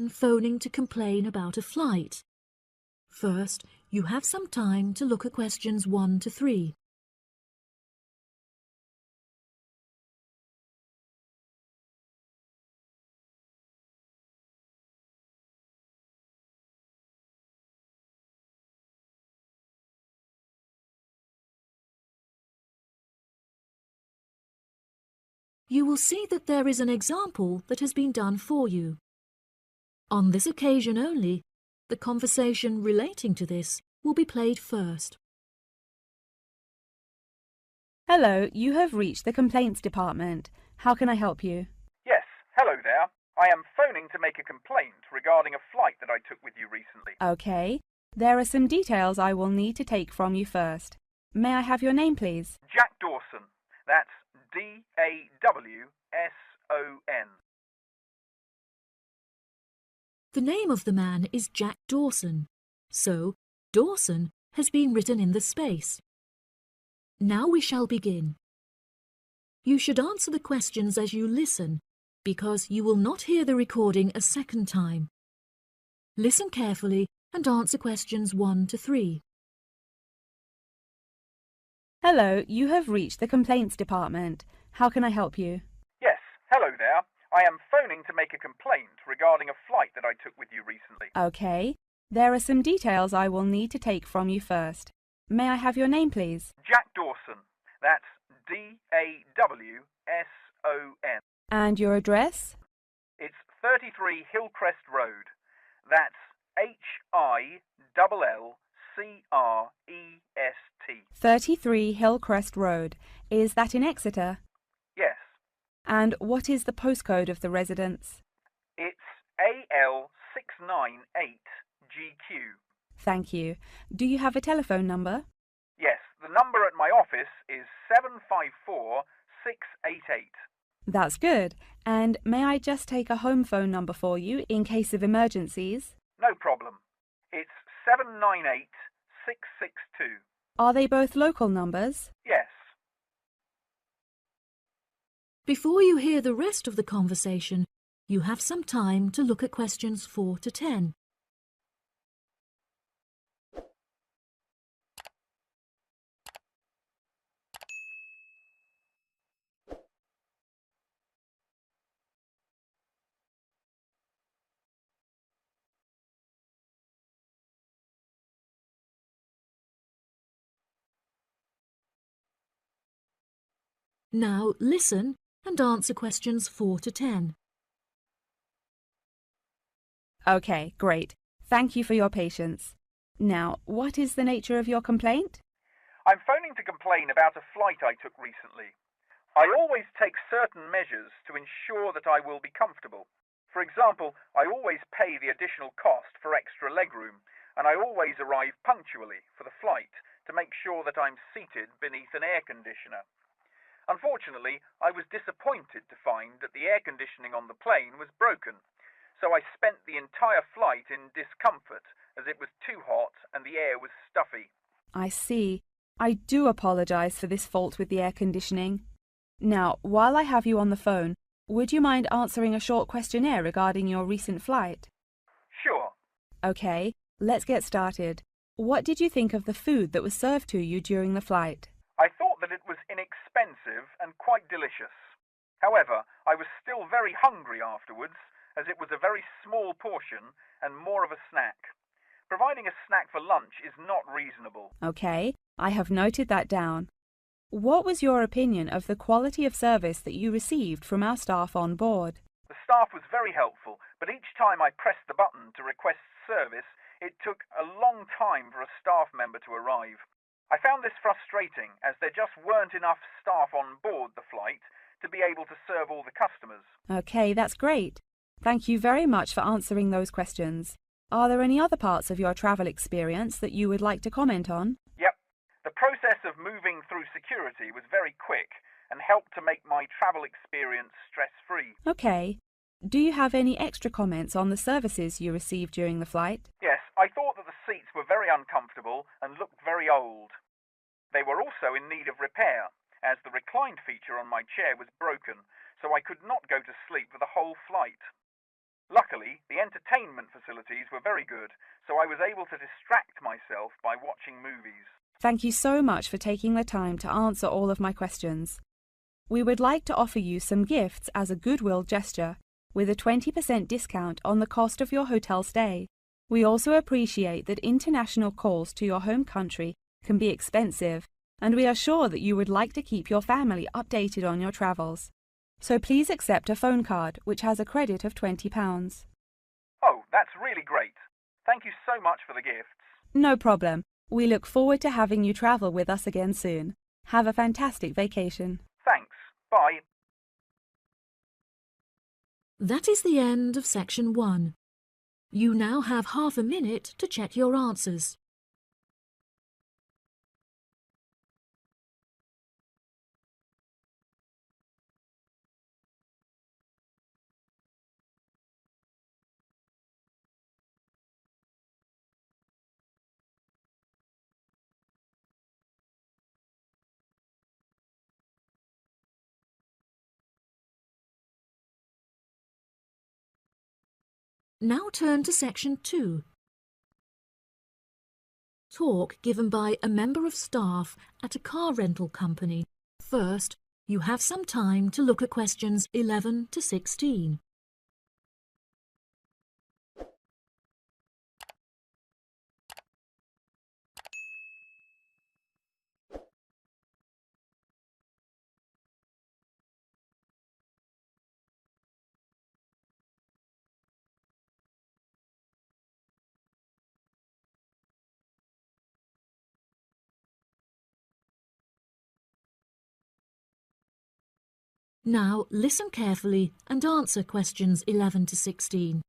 man phoning to complain about a flight. First, you have some time to look at questions 1 to 3. You will see that there is an example that has been done for you. On this occasion only, the conversation relating to this will be played first. Hello, you have reached the complaints department. How can I help you? Yes, hello there. I am phoning to make a complaint regarding a flight that I took with you recently. Okay. There are some details I will need to take from you first. May I have your name, please? Jack Dawson. That's D-A-W-S-O-N. The name of the man is Jack Dawson, so Dawson has been written in the space. Now we shall begin. You should answer the questions as you listen, because you will not hear the recording a second time. Listen carefully and answer questions 1 to 3. Hello, you have reached the complaints department. How can I help you? Yes, hello there. I am phoning to make a complaint regarding a flight that I took with you recently. Okay. There are some details I will need to take from you first. May I have your name, please? Jack Dawson. That's D-A-W-S-O-N. And your address? It's 33 Hillcrest Road. That's Hillcrest. 33 Hillcrest Road. Is that in Exeter? Yes. And what is the postcode of the residence? It's AL698GQ. Thank you. Do you have a telephone number? Yes, the number at my office is 754688. That's good. And may I just take a home phone number for you in case of emergencies? No problem. It's 798662. Are they both local numbers? Yes. Before you hear the rest of the conversation, you have some time to look at questions 4 to 10. Now listen and answer questions 4 to 10. Okay, great. Thank you for your patience. Now, what is the nature of your complaint? I'm phoning to complain about a flight I took recently. I always take certain measures to ensure that I will be comfortable. For example, I always pay the additional cost for extra legroom, and I always arrive punctually for the flight to make sure that I'm seated beneath an air conditioner. Unfortunately, I was disappointed to find that the air conditioning on the plane was broken, so I spent the entire flight in discomfort as it was too hot and the air was stuffy. I see. I do apologize for this fault with the air conditioning. Now, while I have you on the phone, would you mind answering a short questionnaire regarding your recent flight? Sure. Okay, let's get started. What did you think of the food that was served to you during the flight? I thought that it was inexpensive and quite delicious. However, I was still very hungry afterwards, as it was a very small portion and more of a snack. Providing a snack for lunch is not reasonable. Okay, I have noted that down. What was your opinion of the quality of service that you received from our staff on board? The staff was very helpful, but each time I pressed the button to request service, it took a long time for a staff member to arrive. I found this frustrating, as there just weren't enough staff on board the flight to be able to serve all the customers. Okay, that's great. Thank you very much for answering those questions. Are there any other parts of your travel experience that you would like to comment on? Yep. The process of moving through security was very quick and helped to make my travel experience stress-free. Okay. Do you have any extra comments on the services you received during the flight? Yes, I thought that the seats were very uncomfortable and looked very old. They were also in need of repair, as the reclined feature on my chair was broken, so I could not go to sleep for the whole flight. Luckily, the entertainment facilities were very good, so I was able to distract myself by watching movies. Thank you so much for taking the time to answer all of my questions. We would like to offer you some gifts as a goodwill gesture, with a 20% discount on the cost of your hotel stay. We also appreciate that international calls to your home country can be expensive, and we are sure that you would like to keep your family updated on your travels. So please accept a phone card which has a credit of £20. Oh, that's really great. Thank you so much for the gifts. No problem. We look forward to having you travel with us again soon. Have a fantastic vacation. Thanks. Bye. That is the end of section 1. You now have half a minute to check your answers. Now turn to section 2. Talk given by a member of staff at a car rental company. First, you have some time to look at questions 11 to 16. Now listen carefully and answer questions 11 to 16.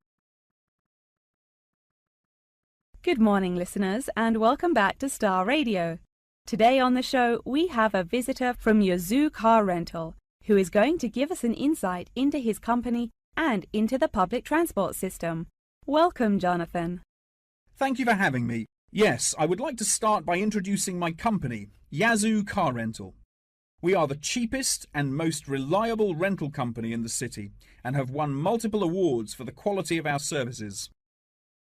Good morning, listeners, and welcome back to Star Radio. Today on the show, we have a visitor from Yazoo Car Rental, who is going to give us an insight into his company and into the public transport system. Welcome, Jonathan. Thank you for having me. Yes, I would like to start by introducing my company, Yazoo Car Rental. We are the cheapest and most reliable rental company in the city and have won multiple awards for the quality of our services.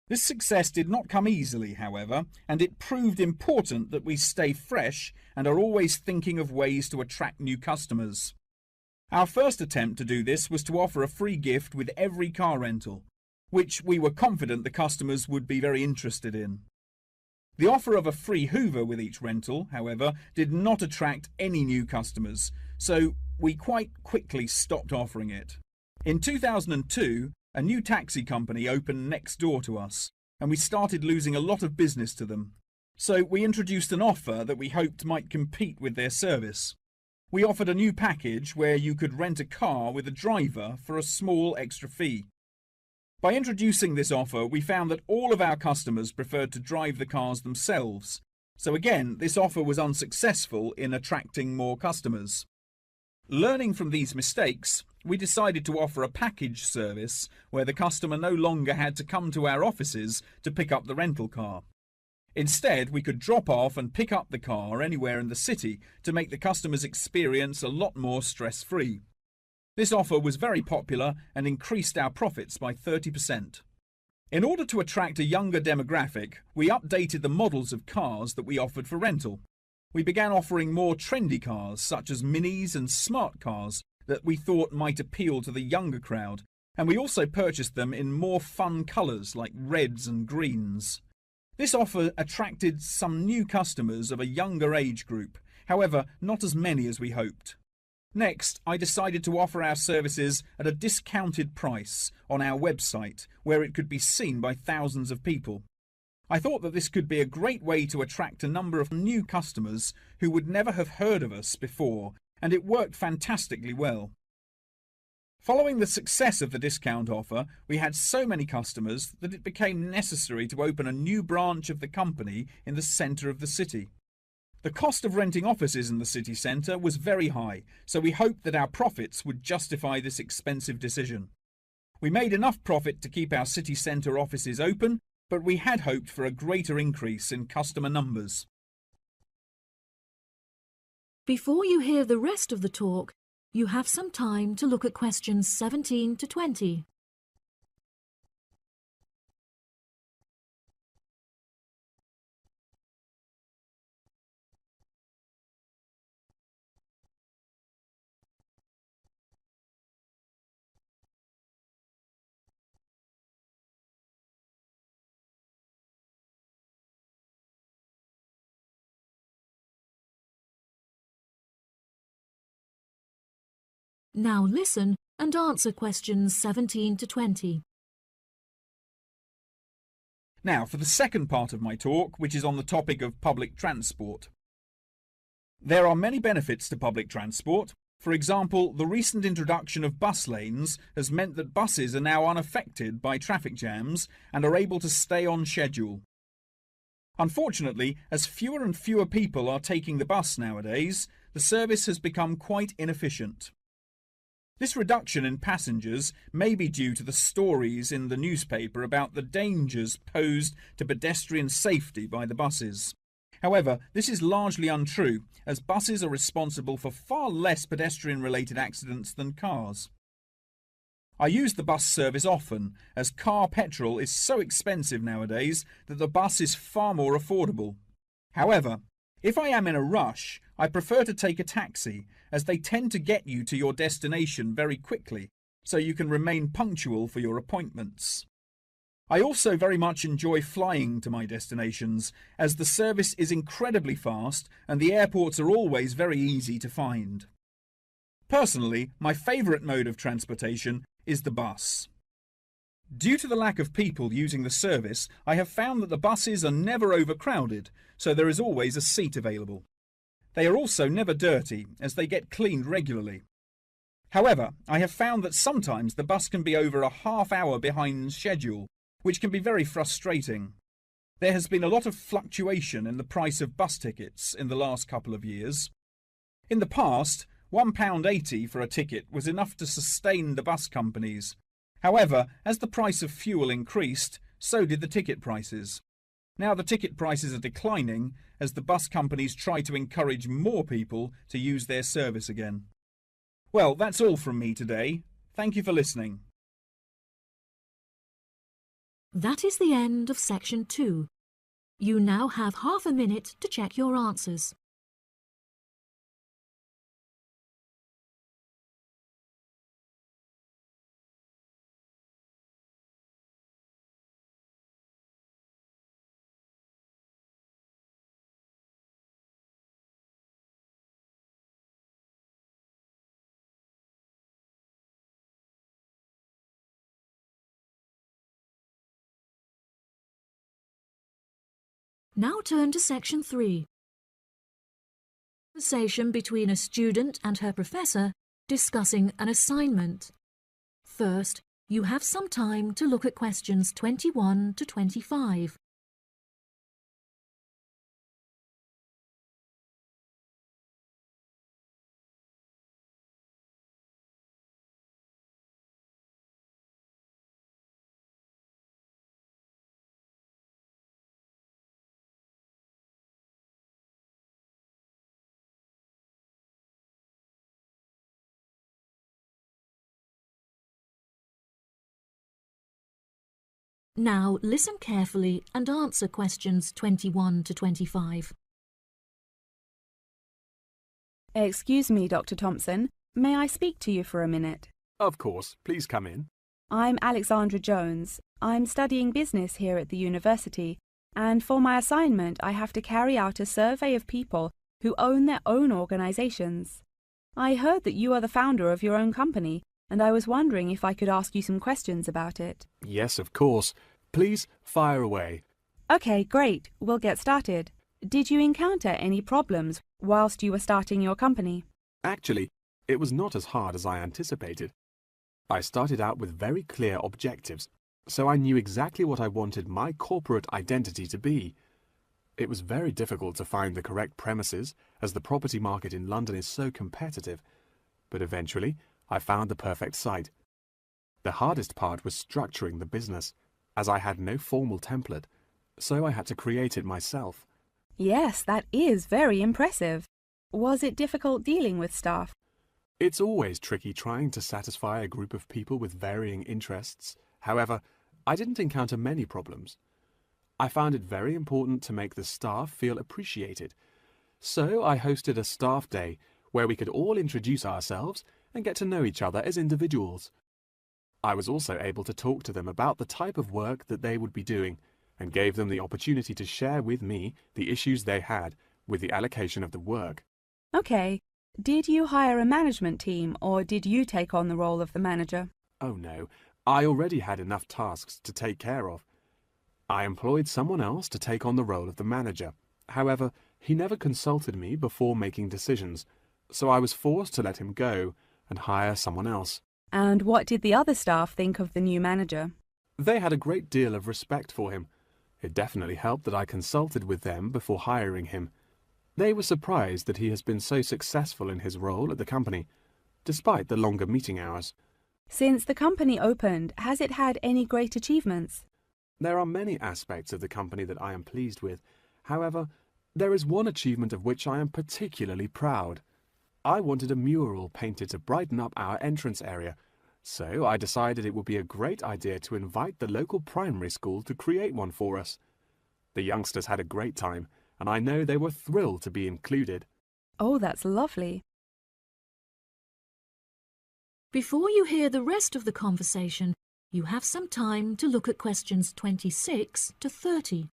This success did not come easily, however, and it proved important that we stay fresh and are always thinking of ways to attract new customers. Our first attempt to do this was to offer a free gift with every car rental, which we were confident the customers would be very interested in. The offer of a free Hoover with each rental, however, did not attract any new customers, so we quite quickly stopped offering it. In 2002, a new taxi company opened next door to us, and we started losing a lot of business to them. So we introduced an offer that we hoped might compete with their service. We offered a new package where you could rent a car with a driver for a small extra fee. By introducing this offer, we found that all of our customers preferred to drive the cars themselves. So again, this offer was unsuccessful in attracting more customers. Learning from these mistakes, we decided to offer a package service where the customer no longer had to come to our offices to pick up the rental car. Instead, we could drop off and pick up the car anywhere in the city to make the customer's experience a lot more stress-free. This offer was very popular and increased our profits by 30%. In order to attract a younger demographic, we updated the models of cars that we offered for rental. We began offering more trendy cars such as minis and smart cars that we thought might appeal to the younger crowd, and we also purchased them in more fun colours like reds and greens. This offer attracted some new customers of a younger age group, however not as many as we hoped. Next, I decided to offer our services at a discounted price on our website where it could be seen by thousands of people. I thought that this could be a great way to attract a number of new customers who would never have heard of us before, and it worked fantastically well. Following the success of the discount offer, we had so many customers that it became necessary to open a new branch of the company in the centre of the city. The cost of renting offices in the city centre was very high, so we hoped that our profits would justify this expensive decision. We made enough profit to keep our city centre offices open, but we had hoped for a greater increase in customer numbers. Before you hear the rest of the talk, you have some time to look at questions 17 to 20. Now listen and answer questions 17 to 20. Now for the second part of my talk, which is on the topic of public transport. There are many benefits to public transport. For example, the recent introduction of bus lanes has meant that buses are now unaffected by traffic jams and are able to stay on schedule. Unfortunately, as fewer and fewer people are taking the bus nowadays, the service has become quite inefficient. This reduction in passengers may be due to the stories in the newspaper about the dangers posed to pedestrian safety by the buses. However, this is largely untrue, as buses are responsible for far less pedestrian-related accidents than cars. I use the bus service often, as car petrol is so expensive nowadays that the bus is far more affordable. However, if I am in a rush, I prefer to take a taxi, as they tend to get you to your destination very quickly, so you can remain punctual for your appointments. I also very much enjoy flying to my destinations, as the service is incredibly fast and the airports are always very easy to find. Personally, my favourite mode of transportation is the bus. Due to the lack of people using the service, I have found that the buses are never overcrowded, so there is always a seat available. They are also never dirty, as they get cleaned regularly. However, I have found that sometimes the bus can be over a half hour behind schedule, which can be very frustrating. There has been a lot of fluctuation in the price of bus tickets in the last couple of years. In the past, £1.80 for a ticket was enough to sustain the bus companies. However, as the price of fuel increased, so did the ticket prices. Now the ticket prices are declining as the bus companies try to encourage more people to use their service again. Well, that's all from me today. Thank you for listening. That is the end of section 2. You now have half a minute to check your answers. Now turn to section 3. Conversation between a student and her professor discussing an assignment. First, you have some time to look at questions 21 to 25. Now listen carefully and answer questions 21 to 25. Excuse me, Dr. Thompson. May I speak to you for a minute? Of course. Please come in. I'm Alexandra Jones. I'm studying business here at the university, and for my assignment I have to carry out a survey of people who own their own organizations. I heard that you are the founder of your own company, and I was wondering if I could ask you some questions about it. Yes, of course. Please fire away. Okay, great. We'll get started. Did you encounter any problems whilst you were starting your company? Actually, it was not as hard as I anticipated. I started out with very clear objectives, so I knew exactly what I wanted my corporate identity to be. It was very difficult to find the correct premises, as the property market in London is so competitive, but eventually I found the perfect site. The hardest part was structuring the business, as I had no formal template, so I had to create it myself. Yes, that is very impressive. Was it difficult dealing with staff? It's always tricky trying to satisfy a group of people with varying interests. However, I didn't encounter many problems. I found it very important to make the staff feel appreciated, so I hosted a staff day where we could all introduce ourselves and get to know each other as individuals. I was also able to talk to them about the type of work that they would be doing, and gave them the opportunity to share with me the issues they had with the allocation of the work. Okay, Did you hire a management team, or did you take on the role of the manager? Oh no, I already had enough tasks to take care of. I employed someone else to take on the role of the manager. However, he never consulted me before making decisions, so I was forced to let him go and hire someone else. And what did the other staff think of the new manager? They had a great deal of respect for him. It definitely helped that I consulted with them before hiring him. They were surprised that he has been so successful in his role at the company, despite the longer meeting hours. Since the company opened, has it had any great achievements? There are many aspects of the company that I am pleased with. However, there is one achievement of which I am particularly proud. I wanted a mural painted to brighten up our entrance area, so I decided it would be a great idea to invite the local primary school to create one for us. The youngsters had a great time, and I know they were thrilled to be included. Oh, that's lovely. Before you hear the rest of the conversation, you have some time to look at questions 26 to 30.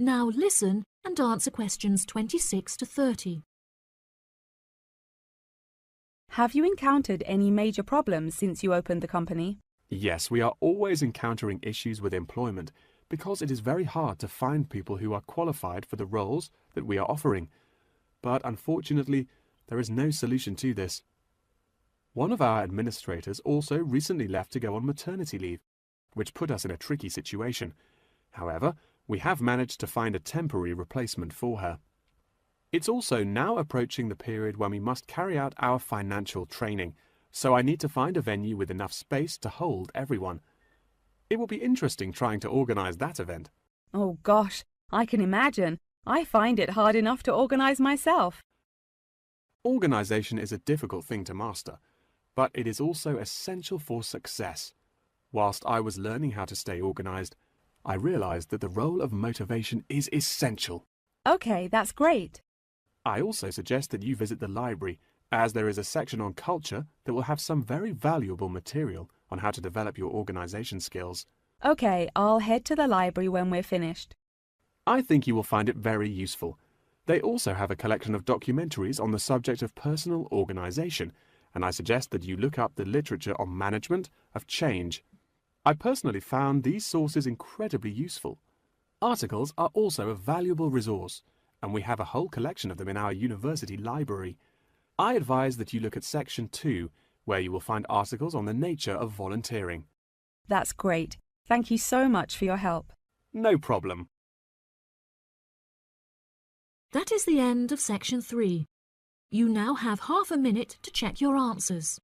Now listen and answer questions 26 to 30. Have you encountered any major problems since you opened the company? Yes, we are always encountering issues with employment because it is very hard to find people who are qualified for the roles that we are offering. But unfortunately, there is no solution to this. One of our administrators also recently left to go on maternity leave, which put us in a tricky situation. However, we have managed to find a temporary replacement for her. It's also now approaching the period when we must carry out our financial training, so I need to find a venue with enough space to hold everyone. It will be interesting trying to organize that event. Oh gosh, I can imagine. I find it hard enough to organize myself. Organization is a difficult thing to master, but it is also essential for success. Whilst I was learning how to stay organized, I realized that the role of motivation is essential. Okay, that's great. I also suggest that you visit the library, as there is a section on culture that will have some very valuable material on how to develop your organization skills. Okay, I'll head to the library when we're finished. I think you will find it very useful. They also have a collection of documentaries on the subject of personal organization, and I suggest that you look up the literature on management of change. I personally found these sources incredibly useful. Articles are also a valuable resource, and we have a whole collection of them in our university library. I advise that you look at Section 2, where you will find articles on the nature of volunteering. That's great. Thank you so much for your help. No problem. That is the end of section 3. You now have half a minute to check your answers.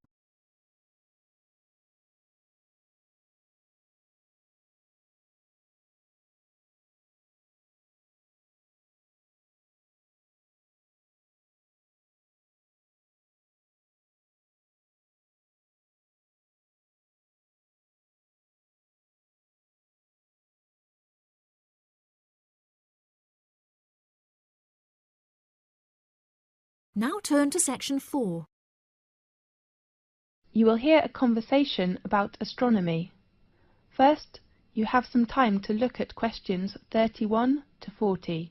Now turn to section 4. You will hear a conversation about astronomy. First, you have some time to look at questions 31 to 40.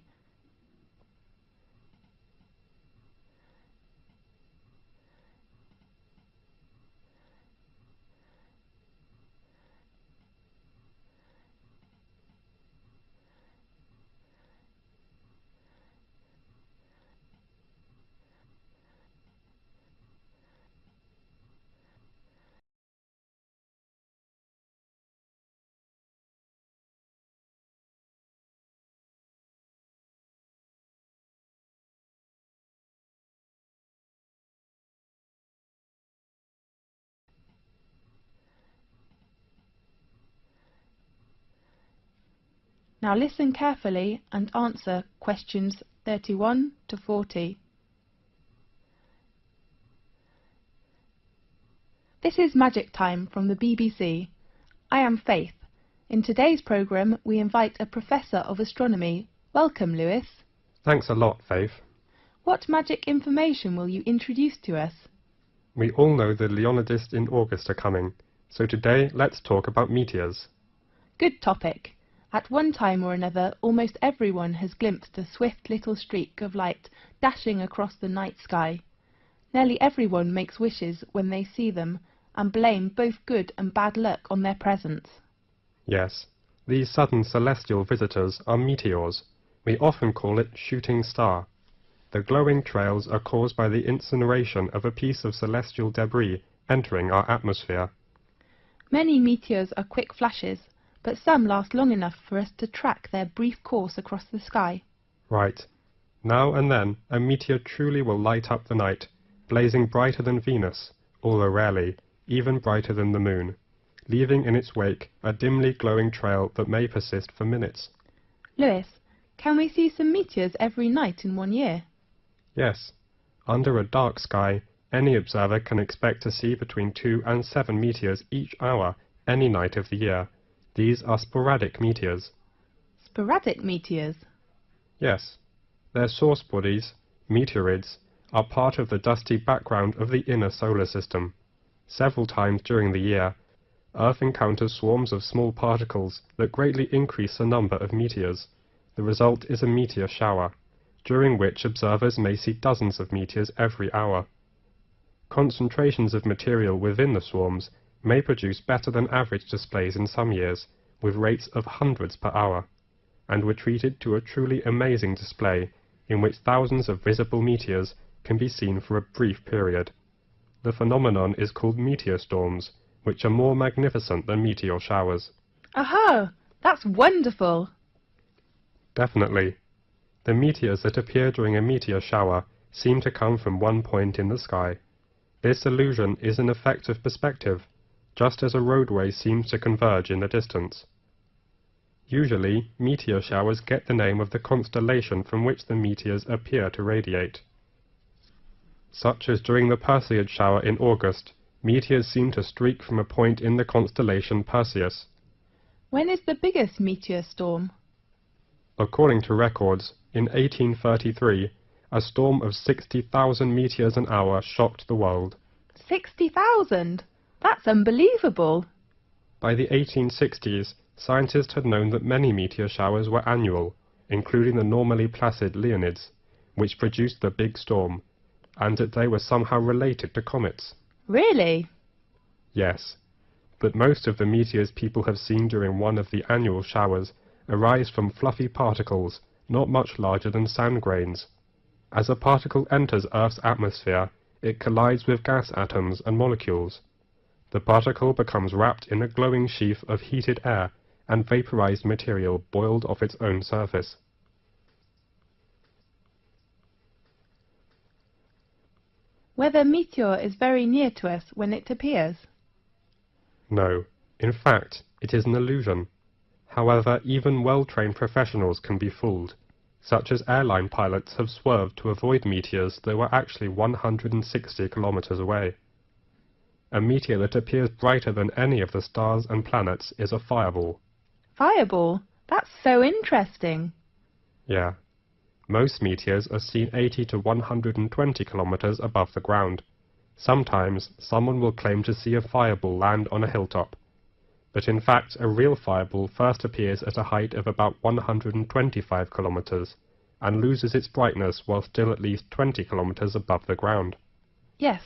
Now listen carefully and answer questions 31 to 40. This is Magic Time from the BBC. I am Faith. In today's programme, we invite a Professor of Astronomy. Welcome, Lewis. Thanks a lot, Faith. What magic information will you introduce to us? We all know the Leonidas in August are coming, so today let's talk about meteors. Good topic. At one time or another, almost everyone has glimpsed a swift little streak of light dashing across the night sky. Nearly everyone makes wishes when they see them, and blame both good and bad luck on their presence. Yes, these sudden celestial visitors are meteors. We often call it shooting star. The glowing trails are caused by the incineration of a piece of celestial debris entering our atmosphere. Many meteors are quick flashes, but some last long enough for us to track their brief course across the sky. Right. Now and then, a meteor truly will light up the night, blazing brighter than Venus, although rarely, even brighter than the moon, leaving in its wake a dimly glowing trail that may persist for minutes. Lewis, can we see some meteors every night in 1 year? Yes. Under a dark sky, any observer can expect to see between 2 and 7 meteors each hour, any night of the year. These are sporadic meteors. Sporadic meteors? Yes. Their source bodies, meteorids, are part of the dusty background of the inner solar system. Several times during the year, Earth encounters swarms of small particles that greatly increase the number of meteors. The result is a meteor shower, during which observers may see dozens of meteors every hour. Concentrations of material within the swarms may produce better than average displays in some years, with rates of hundreds per hour, and were treated to a truly amazing display in which thousands of visible meteors can be seen for a brief period. The phenomenon is called meteor storms, which are more magnificent than meteor showers. Aha! That's wonderful! Definitely. The meteors that appear during a meteor shower seem to come from one point in the sky. This illusion is an effect of perspective, just as a roadway seems to converge in the distance. Usually, meteor showers get the name of the constellation from which the meteors appear to radiate. Such as during the Perseid shower in August, meteors seem to streak from a point in the constellation Perseus. When is the biggest meteor storm? According to records, in 1833, a storm of 60,000 meteors an hour shocked the world. 60,000? That's unbelievable! By the 1860s, scientists had known that many meteor showers were annual, including the normally placid Leonids, which produced the big storm, and that they were somehow related to comets. Really? Yes, but most of the meteors people have seen during one of the annual showers arise from fluffy particles not much larger than sand grains. As a particle enters Earth's atmosphere, it collides with gas atoms and molecules. The particle becomes wrapped in a glowing sheath of heated air and vaporized material boiled off its own surface. Whether meteor is very near to us when it appears? No, in fact, it is an illusion. However, even well-trained professionals can be fooled, such as airline pilots have swerved to avoid meteors that were actually 160 kilometers away. A meteor that appears brighter than any of the stars and planets is a fireball. Fireball? That's so interesting! Yeah. Most meteors are seen 80 to 120 kilometers above the ground. Sometimes, someone will claim to see a fireball land on a hilltop. But in fact, a real fireball first appears at a height of about 125 kilometers, and loses its brightness while still at least 20 kilometers above the ground. Yes.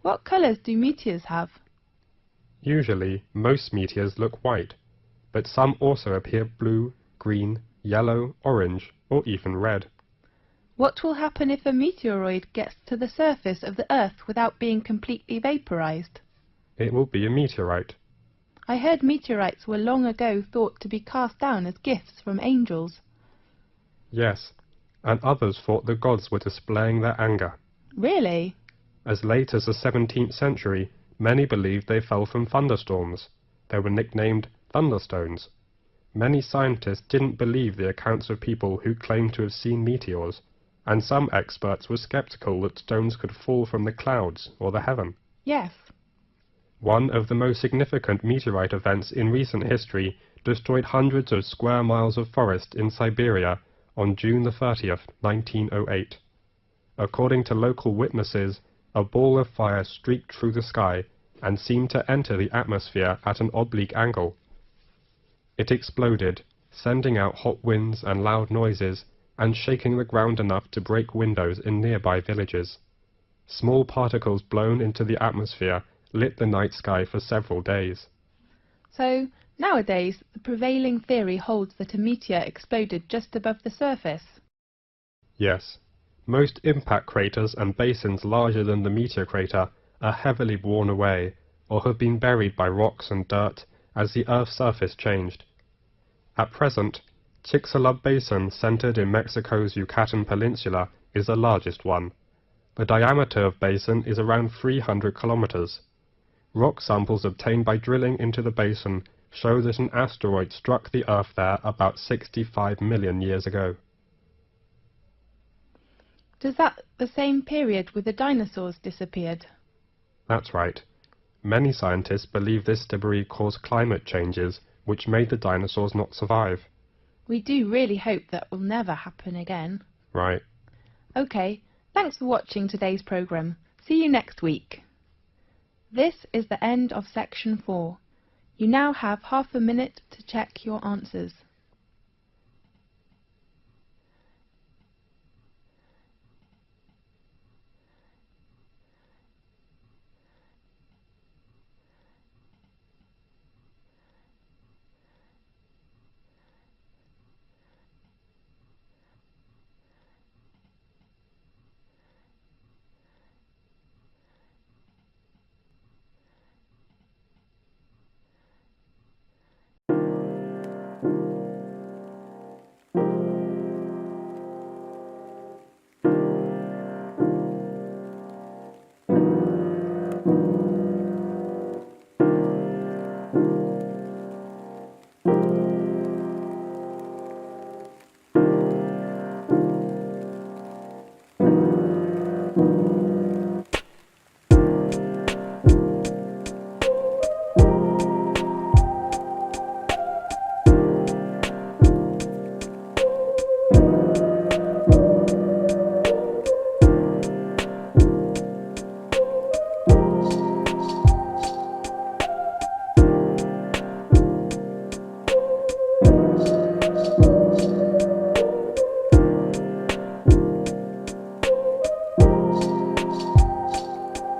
What colours do meteors have? Usually, most meteors look white, but some also appear blue, green, yellow, orange, or even red. What will happen if a meteoroid gets to the surface of the Earth without being completely vaporized? It will be a meteorite. I heard meteorites were long ago thought to be cast down as gifts from angels. Yes, and others thought the gods were displaying their anger. Really? As late as the 17th century, many believed they fell from thunderstorms. They were nicknamed thunderstones. Many scientists didn't believe the accounts of people who claimed to have seen meteors, and some experts were skeptical that stones could fall from the clouds or the heaven. Yes. One of the most significant meteorite events in recent history destroyed hundreds of square miles of forest in Siberia on June the 30th, 1908. According to local witnesses, a ball of fire streaked through the sky and seemed to enter the atmosphere at an oblique angle. It exploded, sending out hot winds and loud noises, and shaking the ground enough to break windows in nearby villages. Small particles blown into the atmosphere lit the night sky for several days. So, nowadays, the prevailing theory holds that a meteor exploded just above the surface. Yes. Most impact craters and basins larger than the meteor crater are heavily worn away, or have been buried by rocks and dirt as the Earth's surface changed. At present, Chicxulub Basin, centered in Mexico's Yucatan Peninsula, is the largest one. The diameter of basin is around 300 kilometers. Rock samples obtained by drilling into the basin show that an asteroid struck the Earth there about 65 million years ago. Does that the same period with the dinosaurs disappeared? That's right. Many scientists believe this debris caused climate changes which made the dinosaurs not survive. We do really hope that will never happen again. Right. OK, thanks for watching today's programme. See you next week. This is the end of section 4. You now have half a minute to check your answers.